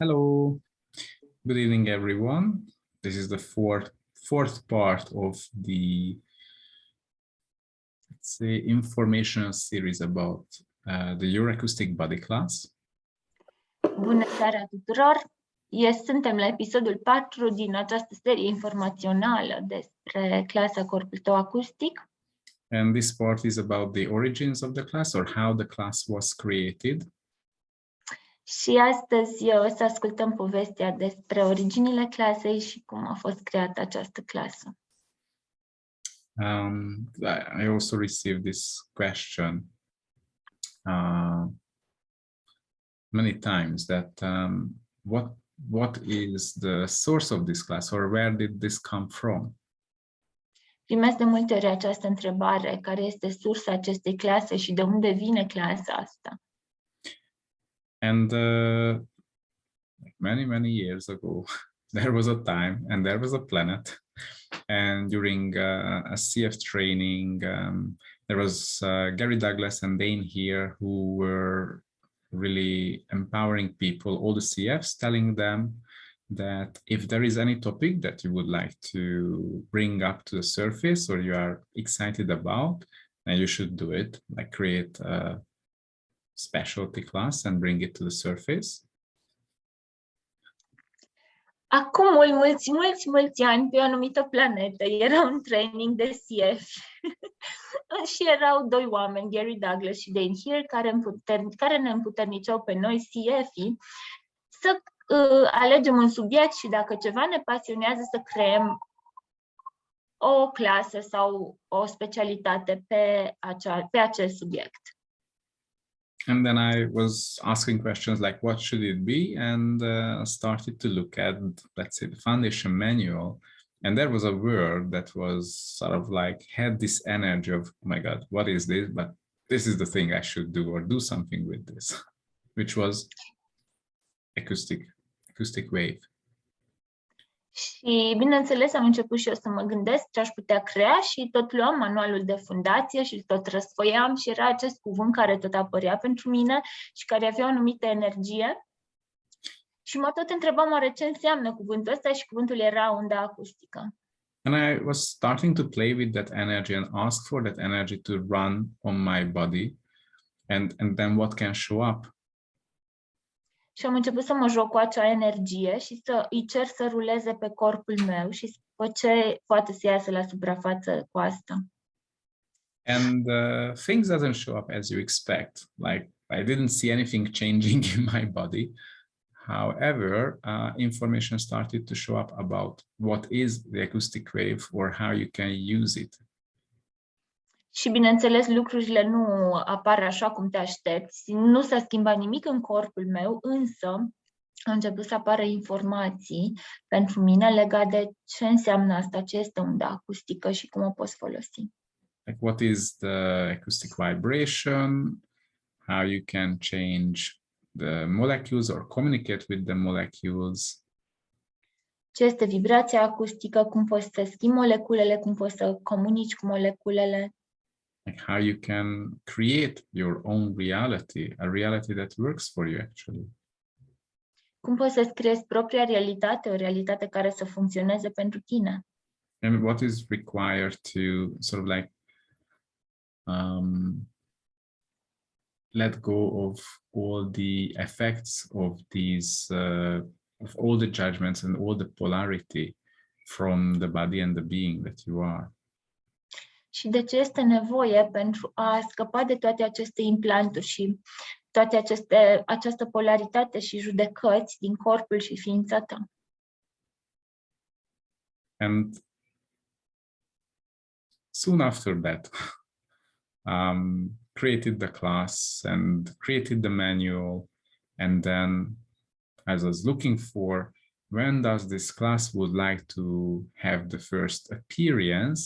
Hello, good evening, everyone. This is the fourth part of the, let's say, informational series about the your acoustic body class. Bună seara tuturor! Suntem la episodul 4 din această serie informațională despre clasa Corpul tău Acustic. And this part is about the origins of the class or how the class was created. Și astăzi o să ascultăm povestea despre originile clasei și cum a fost creată această clasă. I also received this question many times that what is the source of this class or where did this come from? Primesc de multe ori această întrebare, care este sursa acestei clase și de unde vine clasa asta? And many years ago, there was a time and there was a planet, and during a CF training, there was Gary Douglas and Dane here who were really empowering people, all the CFs, telling them that if there is any topic that you would like to bring up to the surface or you are excited about, then you should do it, like create a specialty class and bring it to the surface. Acum mulți ani, pe o anumită planetă, era un training de CF și erau doi oameni, Gary Douglas și Dane Here, care ne împuterniceau pe noi, CF-ii, să alegem un subiect și dacă ceva ne pasionează, să creăm o clasă sau o specialitate pe acel subiect. And then I was asking questions like, what should it be? And started to look at, let's say, the foundation manual. And there was a word that was sort of like, had this energy of, oh my God, what is this? But this is the thing I should do or do something with this, which was acoustic wave. Și, bineînțeles, am început și eu să mă gândesc ce aș putea crea și tot luam manualul de fundație și tot răsfoiam și era acest cuvânt care tot apărea pentru mine și care avea o anumită energie. Și mă tot întrebam oare ce înseamnă cuvântul ăsta și cuvântul era unda acustică. And I was starting to play with that energy and ask for that energy to run on my body and then what can show up. Și am început să mă joc cu acea energie și să îi cer să ruleze pe corpul meu și să văd ce poate să iasă la suprafață cu asta. And things doesn't show up as you expect. Like I didn't see anything changing in my body. However, information started to show up about what is the acoustic wave or how you can use it. Și, bineînțeles, lucrurile nu apar așa cum te aștepți. Nu s-a schimbat nimic în corpul meu, însă au început să apară informații pentru mine legate de ce înseamnă asta, ce este unda acustică și cum o poți folosi. Like what is the acoustic vibration, how you can change the molecules or communicate with the molecules. Ce este vibrația acustică, cum poți să schimbi moleculele, cum poți să comunici cu moleculele. Like how you can create your own reality, a reality that works for you actually. Cum poți să-ți creezi propria realitate, o realitate care să funcționeze pentru tine. And what is required to sort of like let go of all the effects of these, of all the judgments and all the polarity from the body and the being that you are. Și de ce este nevoie pentru a scăpa de toate aceste implanturi și toate această polaritate și judecăți din corpul și ființa ta. And soon after that, created the class and created the manual. And then as I was looking for, when does this class would like to have the first appearance?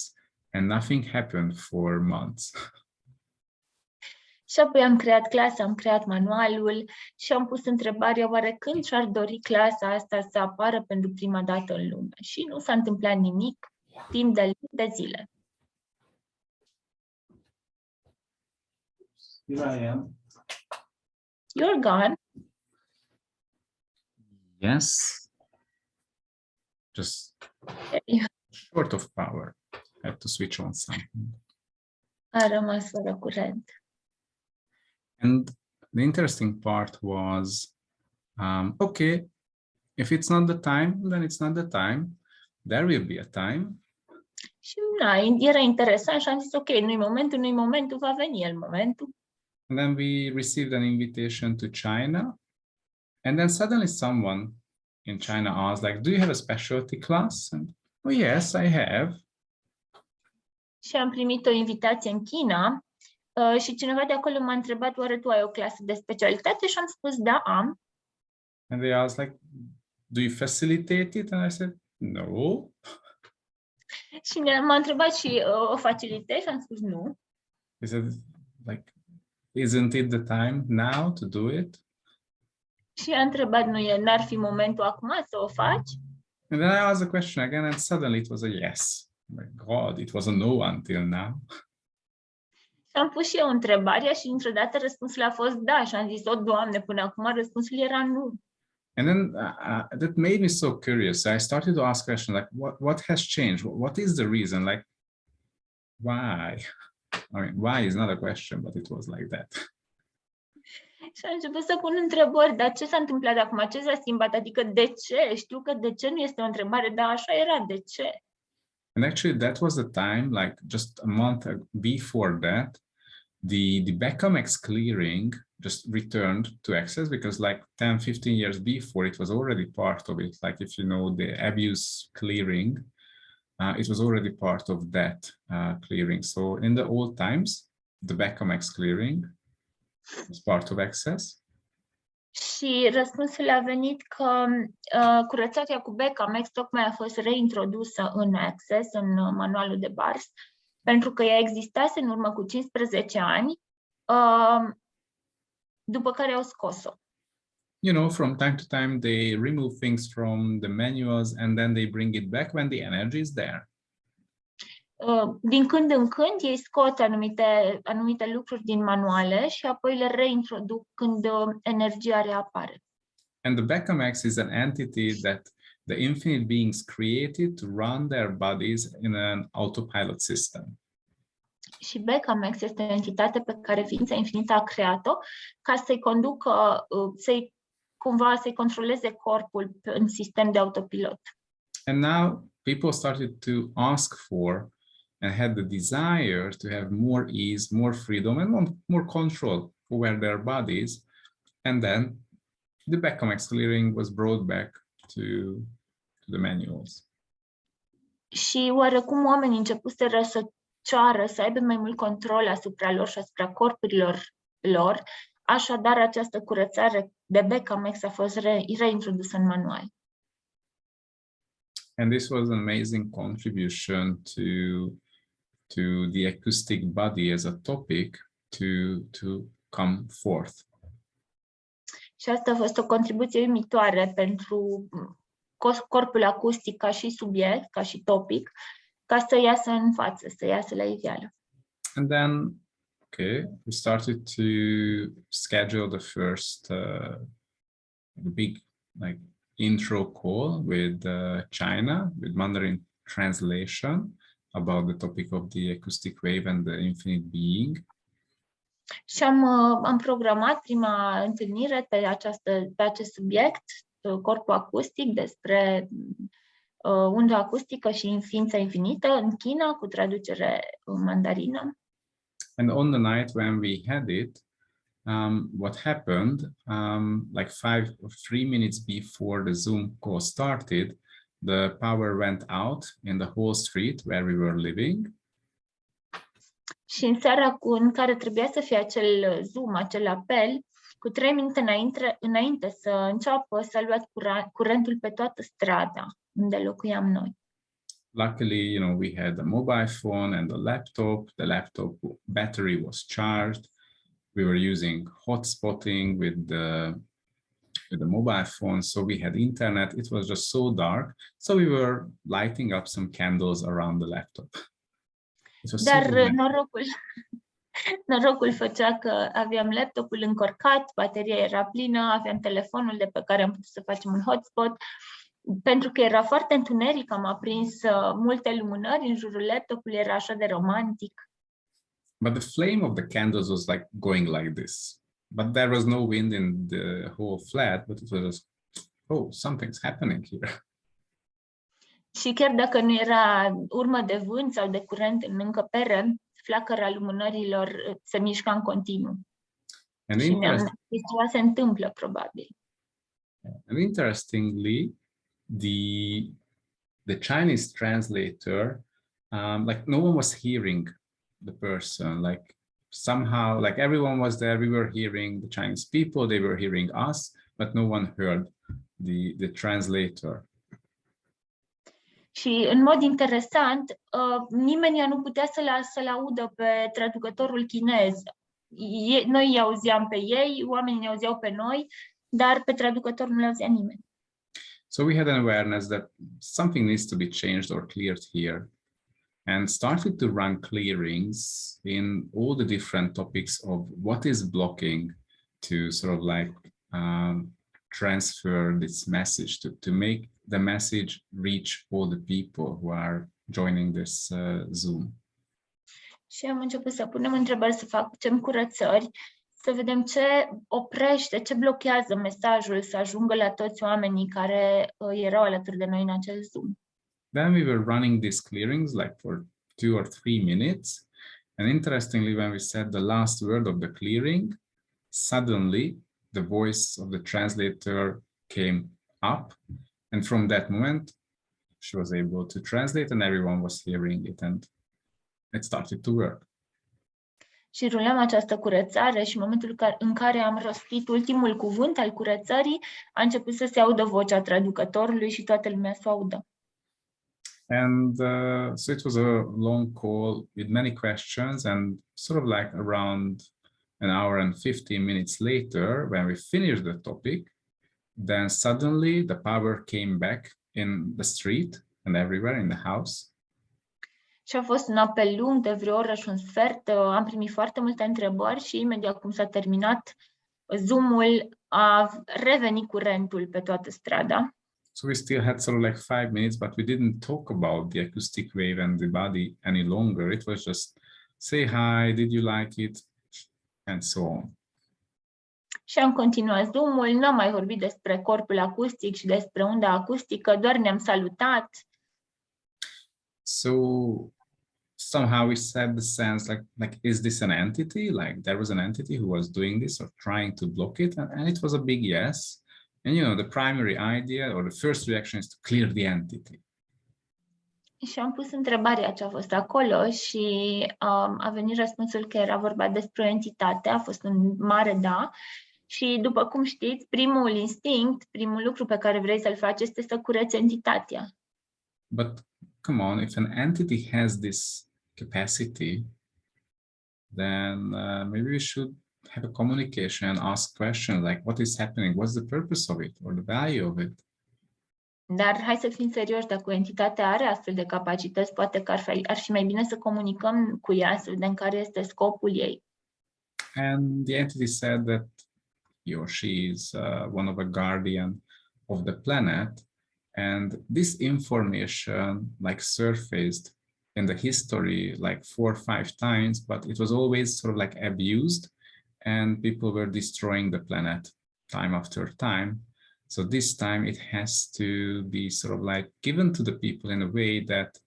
And nothing happened for months. Și apoi am creat clasa, am creat manualul și am pus întrebarea oare când și-ar dori clasa asta să apară pentru prima dată în lume. Și nu s-a întâmplat nimic timp de zile. Here I am. You're gone. Yes. Just short of power. I had to switch on something. A rămas fără curent. And the interesting part was, okay, if it's not the time, then it's not the time. There will be a time. Și era interesant și am zis, ok, nu-i momentul, va veni el momentul. And then we received an invitation to China. And then suddenly someone in China asked, like, do you have a specialty class? And, oh, yes, I have. Și am primit o invitație în China și cineva de acolo m-a întrebat, oare tu ai o clasă de specialitate? Și am spus, da, am. And they asked, like, do you facilitate it? And I said, no. Și m-a întrebat și o facilitezi? Și am spus, nu. He said, like, isn't it the time now to do it? Și a întrebat, n-ar fi momentul acum să o faci? And then I asked the question again, and suddenly it was a yes. My God, it was a no until now. Și am pus și eu întrebarea și dintr-o dată răspunsul a fost da. Și am zis, o, Doamne, până acum răspunsul era nu. And then that made me so curious. I started to ask questions like, what has changed? What is the reason? Like, why? I mean, why is not a question, but it was like that. Și am început să pun întrebări, dar ce s-a întâmplat acum? Ce s-a schimbat? Adică de ce? Știu că de ce nu este o întrebare, dar așa era, de ce? And actually, that was the time, like just a month before that, the Becamex clearing just returned to access because like 10-15 years before, it was already part of it. Like if you know the abuse clearing, it was already part of that clearing. So in the old times, the Becamex clearing was part of access. Și răspunsul a venit că curățarea cu Becamex tocmai a fost reintrodusă în Access, în manualul de bars, pentru că ea existase în urmă cu 15 ani, după care au scos-o. You know, from time to time, they remove things from the manuals and then they bring it back when the energy is there. Din când în când ei scot anumite lucruri din manuale și apoi le reintroduc când energia reapare. And the Becamex is an entity that the infinite beings created to run their bodies in an autopilot system. Și Becamex este o entitate pe care ființa infinită a creat-o ca să-i conducă, să-i controleze corpul în sistem de autopilot. And now people started to ask for and had the desire to have more ease, more freedom, and more control over their bodies. And then the Becamex clearing was brought back to the manuals. Și oarecum oamenii începuseră să ceară, să aibă mai mult control asupra lor și asupra corpurilor lor, așadar această curățare de Becamex a fost reintrodusă în manual. And this was an amazing contribution to the acoustic body as a topic to come forth. Și asta a fost o contribuție uimitoare pentru corpul acustic ca și subiect, ca și topic, ca să iasă în față, să iasă la iveală. And then, okay, we started to schedule the first big like intro call with China, with Mandarin translation about the topic of the acoustic wave and the infinite being. Și am programat prima întâlnire pe acest subiect, corpul acustic, despre unda acustică și ființa infinită în China, cu traducere în mandarină. And on the night when we had it, what happened, like 3 minutes before the Zoom call started, the power went out in the whole street where we were living. Și în seara în care trebuia să fie acel Zoom, acel apel, cu 3 minute înainte să înceapă, s-a luat curentul pe toată strada unde locuiam noi. Luckily, you know, we had a mobile phone and a laptop. The laptop battery was charged. We were using hotspotting with the mobile phone, so we had internet. It was just so dark, so we were lighting up some candles around the laptop. Dar Norocul făcea că aveam laptopul încărcat, bateria era plină, aveam telefonul de pe care am putut să facem un hotspot. Pentru că era foarte întuneric, am aprins multe lumânări în jurul laptopului, era așa de romantic. But the flame of the candles was like going like this. But there was no wind in the whole flat, but it was just, oh, something's happening here. Și chiar dacă nu era urmă de vânt sau de curent în încăpere, flacăra lumânărilor se mișca în continuu. And Și ceva se întâmplă, probabil. And interestingly, the Chinese translator, like no one was hearing the person, like somehow, like everyone was there, we were hearing the Chinese people, they were hearing us, but no one heard the translator. Și în mod interesant, nimeni nu putea să-l audă pe traducătorul chinez. Noi îi auzeam pe ei, oamenii ne auzeau pe noi, dar pe traducător nu le auzea nimeni. So we had an awareness that something needs to be changed or cleared here, and started to run clearings in all the different topics of what is blocking to sort of like transfer this message, to make the message reach all the people who are joining this Zoom. Și am început să punem întrebări, să facem curățări, să vedem ce oprește, ce blochează mesajul să ajungă la toți oamenii care erau alături de noi în acel Zoom. Then we were running these clearings like for 2 or 3 minutes. And interestingly, when we said the last word of the clearing, suddenly the voice of the translator came up. And from that moment, she was able to translate and everyone was hearing it and it started to work. Și rulam această curățare și în momentul în care am rostit ultimul cuvânt al curățării, a început să se audă vocea traducătorului și toată lumea să o audă. And so it was a long call with many questions, and sort of like around an hour and 15 minutes later, when we finished the topic, then suddenly the power came back in the street and everywhere in the house. Și a fost un apel lung de vreo oră și un sfert. Am primit foarte multe întrebări și imediat cum s-a terminat Zoom-ul, a revenit curentul pe toată strada. So we still had sort of like 5 minutes, but we didn't talk about the acoustic wave and the body any longer. It was just say hi, did you like it, and so on. Și am continuat Zoom-ul, n-am mai vorbit despre corpul acustic și despre unda acustică, doar ne-am salutat. So somehow we said the sense like is this an entity? Like there was an entity who was doing this or trying to block it, and it was a big yes. And you know, the primary idea or the first reaction is to clear the entity. Și am pus întrebarea ce a fost acolo și a venit răspunsul că era vorba despre o entitate, a fost un mare da. Și după cum știți, primul instinct, primul lucru pe care vrei să-l faci este să cureți entitatea. But come on, if an entity has this capacity, then maybe we should have a communication and ask questions like what is happening, what's the purpose of it or the value of it. Dar hai să fim serioși, dacă o entitate are astfel de capacități, poate că ar fi mai bine să comunicăm cu ea, să vedem care este scopul ei. And the entity said that he or she is one of a guardian of the planet, and this information like surfaced in the history like 4 or 5 times, but it was always sort of like abused, and people were destroying the planet time after time. So this time it has to be sort of like given to the people in a way that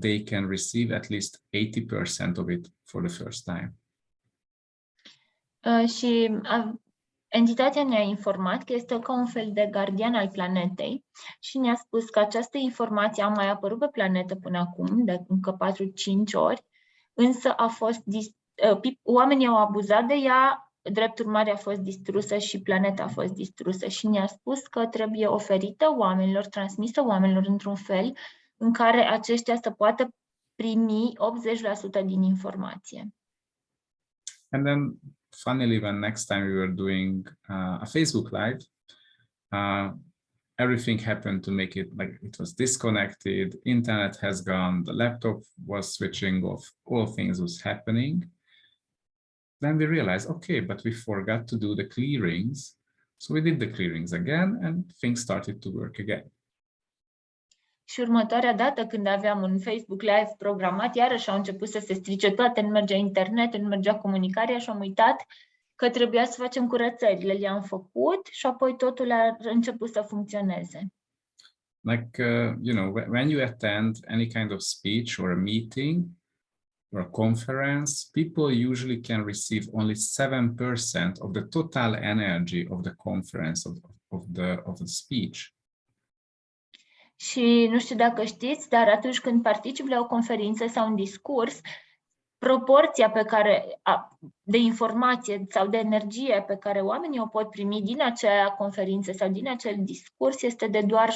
they can receive at least 80% of it for the first time. Entitatea ne-a informat că este ca un fel de gardian al planetei și ne-a spus că această informație a mai apărut pe planetă până acum, de încă 4-5 ori, însă oamenii au abuzat de ea, drept urmare a fost distrusă și planeta a fost distrusă și ne-a spus că trebuie oferită oamenilor, transmisă oamenilor într-un fel în care aceștia să poată primi 80% din informație. And then funnily, when next time we were doing a Facebook Live, everything happened to make it like it was disconnected, internet has gone, the laptop was switching off, all things was happening. then we realized, okay, but we forgot to do the clearings. So we did the clearings again and things started to work again. Și următoarea dată când aveam un Facebook Live programat, iarăși au început să se strice toate, nu mergea internet, nu mergea comunicarea și am uitat că trebuia să facem curățările. Le-am făcut și apoi totul a început să funcționeze. Like, you know, when you attend any kind of speech or a meeting or a conference, people usually can receive only 7% of the total energy of the conference, of the speech. Și nu știu dacă știți, dar atunci când participi la o conferință sau un discurs, proporția de informație sau de energie pe care oamenii o pot primi din acea conferință sau din acel discurs este de doar 7%.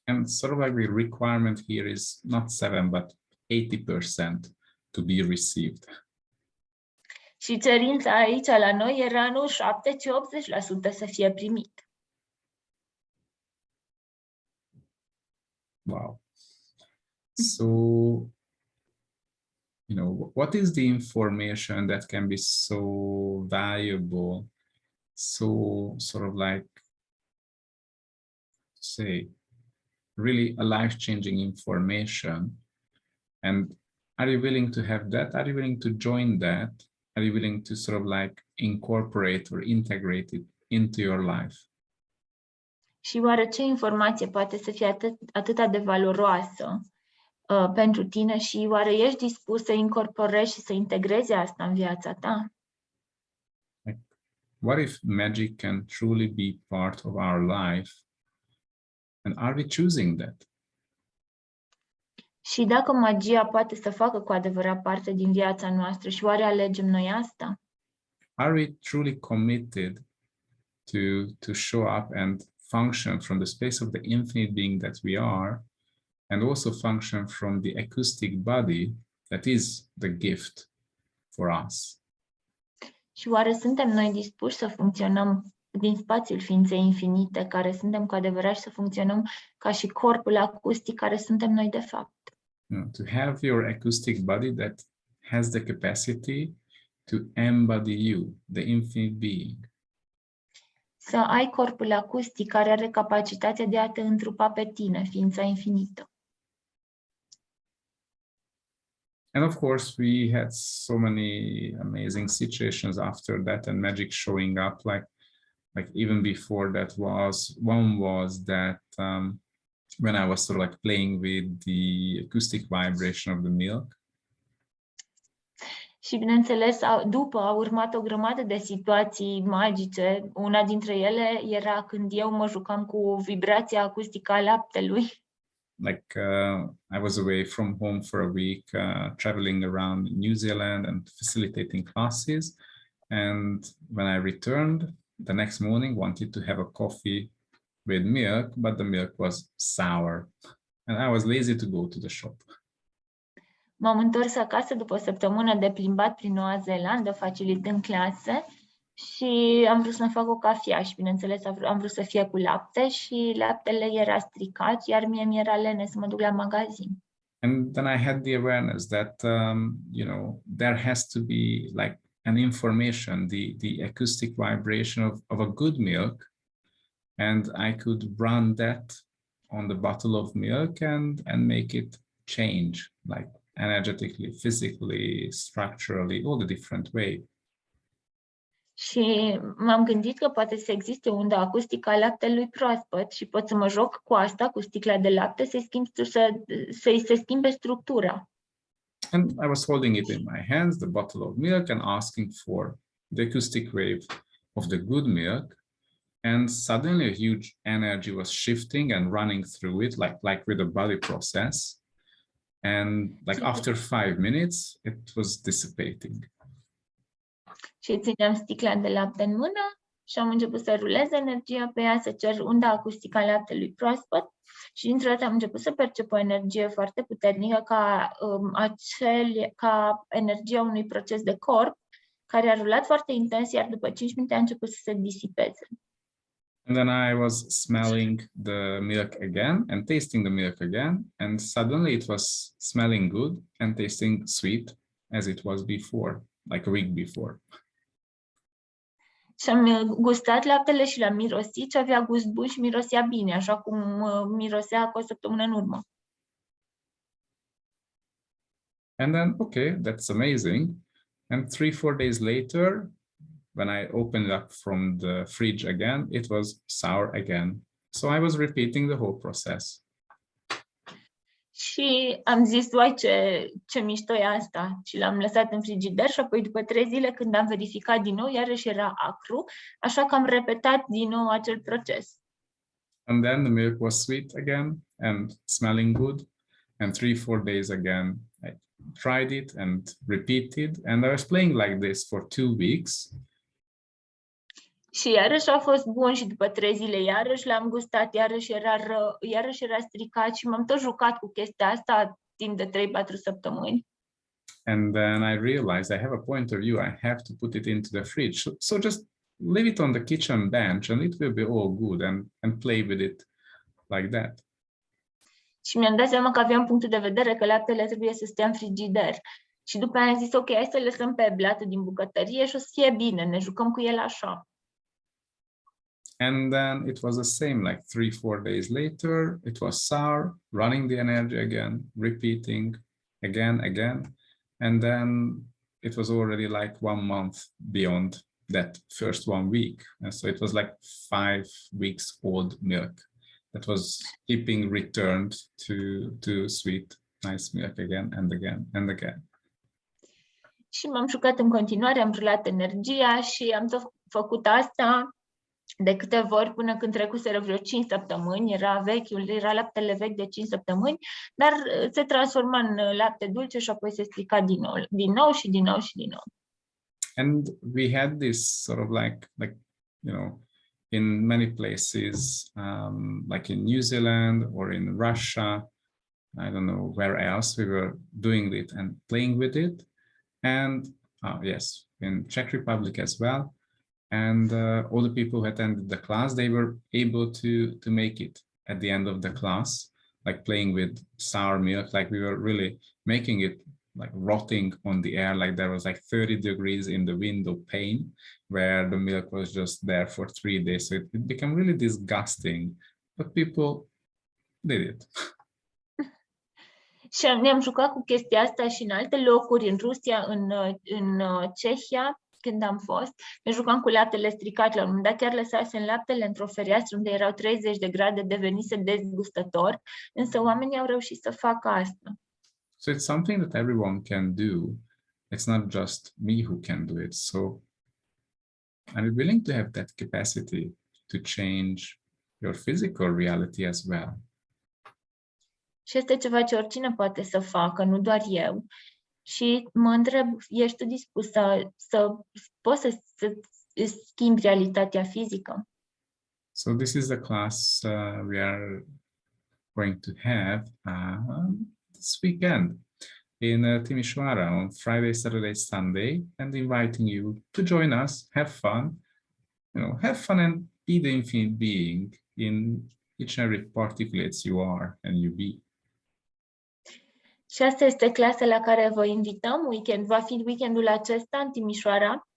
And sort of like the requirement here is not 7, but 80% to be received. Și cerința aici la noi era nu 7, ci 80% să fie primit. Wow. So, you know, what is the information that can be so valuable, so sort of like, say, really a life-changing information? And are you willing to have that? Are you willing to join that? Are you willing to sort of like incorporate or integrate it into your life? Și oare ce informație poate să fie atât de valoroasă pentru tine și oare ești dispus să incorporezi și să integrezi asta în viața ta? Like, what if magic can truly be part of our life? And are we choosing that? Și dacă magia poate să facă cu adevărat parte din viața noastră și oare alegem noi asta? Are we truly committed to show up and function from the space of the infinite being that we are, and also function from the acoustic body that is the gift for us? Și oare suntem noi dispuși să funcționăm din spațiul ființei infinite, care suntem cu adevărat, și să funcționăm ca și corpul acustic care suntem noi de fapt? To have your acoustic body that has the capacity to embody you, the infinite being. Să ai corpul acustic care are capacitatea de a te întrupa pe tine, ființa infinită. And of course, we had so many amazing situations after that, and magic showing up. Like even before that was that when I was sort of like playing with the acoustic vibration of the milk. Și bineînțeles, după a urmat o grămadă de situații magice. Una dintre ele era când eu mă jucam cu vibrația acustică a laptelui. Like I was away from home for a week, traveling around New Zealand and facilitating classes. And when I returned, the next morning wanted to have a coffee with milk, but the milk was sour. And I was lazy to go to the shop. M-am întors acasă după o săptămână de plimbat prin Noua Zeelandă, facilitând clase, și am vrut să-mi fac o cafea și, bineînțeles, am vrut să fie cu lapte și laptele era stricat, iar mie mi-era lene să mă duc la magazin. And then I had the awareness that, you know, there has to be like an information, the acoustic vibration of a good milk, and I could run that on the bottle of milk and make it change, like energetically, physically, structurally, all the different way. Și m-am gândit că poate să existe undă acustică a laptelui proaspăt și pot să mă joc cu asta, cu sticla de lapte, să-i se schimbe structura. And I was holding it in my hands, the bottle of milk, and asking for the acoustic wave of the good milk. And suddenly a huge energy was shifting and running through it, like with a body process. And like after 5 minutes, it was dissipating. Și țineam sticla de lapte în mână și am început să rulez energia pe ea, să cer unda acustică a laptelui proaspăt și dintr-o dată am început să percep o energie foarte puternică ca energia unui proces de corp care a rulat foarte intens, iar după 5 minute a început să se disipeze. And then I was smelling the milk again and tasting the milk again, and suddenly it was smelling good and tasting sweet as it was before. like a week before. Și am gustat laptele și l-am mirosit și avea gust bun și mirosea bine, așa cum mirosea cu o săptămână în urmă. And then, okay, that's amazing. And 3-4 days later, when I opened it up from the fridge again, it was sour again. So I was repeating the whole process. Și am zis, uai, ce mișto e asta. Și l-am lăsat în frigider și apoi după 3 zile, când am verificat din nou, iarăși era acru, așa că am repetat din nou acel proces. And then the milk was sweet again and smelling good. And 3-4 days again, I tried it and repeated. And I was playing like this for 2 weeks. Și iarăși a fost bun și după 3 zile iarăși l-am gustat, iarăși era rău, iarăși era stricat și m-am tot jucat cu chestia asta timp de 3-4 săptămâni. And then I realized I have a point of view, I have to put it into the fridge. So just leave it on the kitchen bench and it will be all good and play with it like that. Și mi-am dat seama că aveam punctul de vedere că laptele trebuie să stea în frigider. Și după aia am zis, ok, hai să lăsăm pe blatul din bucătărie și o să fie bine, ne jucăm cu el așa. And then it was the same, like 3-4 days later, it was sour, running the energy again, repeating again. And then it was already like 1 month beyond that first 1 week. And so it was like 5 weeks old milk that was keeping returned to sweet, nice milk again and again and again. Și m-am jucat în continuare, am rulat energia și am tot făcut asta de câteva ori până când trecuseră vreo 5 săptămâni, era laptele vechi de 5 săptămâni, dar se transforma în lapte dulce și apoi se strica din nou. And we had this sort of like you know, in many places, like in New Zealand or in Russia, I don't know where else, we were doing it and playing with it. And yes, in Czech Republic as well. And all the people who attended the class, they were able to make it at the end of the class, like playing with sour milk, like we were really making it like rotting on the air, like there was like 30 degrees in the window pane where the milk was just there for 3 days. So it became really disgusting, but people did it. Și ne-am jucat cu chestia asta și în alte locuri, în Rusia, în Cehia, când am fost, ne jucam cu laptele stricat. La un moment dat chiar lăsasem laptele într-o fereastră unde erau 30 de grade, devenise dezgustător, însă oamenii au reușit să facă asta. So it's something that everyone can do. It's not just me who can do it. So I'm willing to have that capacity to change your physical reality as well. Și este ceva ce oricine poate să facă, nu doar eu. Și mă întreb, ești tu dispus să poți să schimbi realitatea fizică? So this is the class we are going to have this weekend in Timișoara on Friday, Saturday, Sunday, and inviting you to join us, have fun, have fun and be the infinite being in each and every particulates you are and you be. Și asta este clasa la care vă invităm. Va fi weekendul acesta în Timișoara.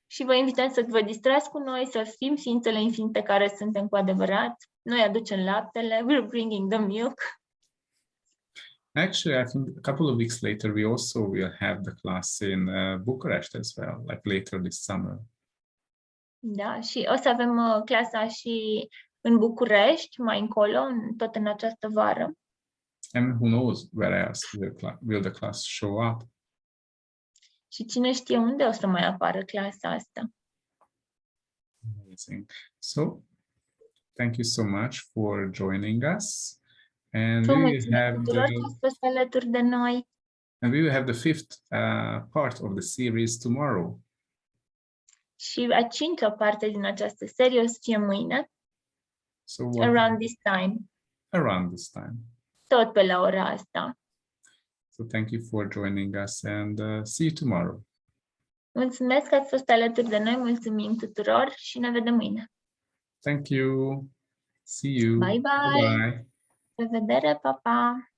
Și vă invităm să vă distrați cu noi, să fim ființele infinite care suntem cu adevărat. Noi aducem laptele, we're bringing the milk. Actually, I think a couple of weeks later, we also will have the class in Bucharest as well, like later this summer. Da, și o să avem clasa și în București, mai încolo, tot în această vară. And who knows where else will the class show up? Și cine știe unde o să mai apară clasa asta. Amazing. So, thank you so much for joining us. And we will have the 5th part of the series tomorrow. Și a 5-a parte din această serie o să fie mâine. So around this time. Around this time. Tot pe la ora asta. So thank you for joining us and see you tomorrow. Mulțumesc că ați fost alături de noi, mulțumim tuturor și ne vedem mâine. Thank you. See you. Bye bye. Bye. La revedere, pa pa.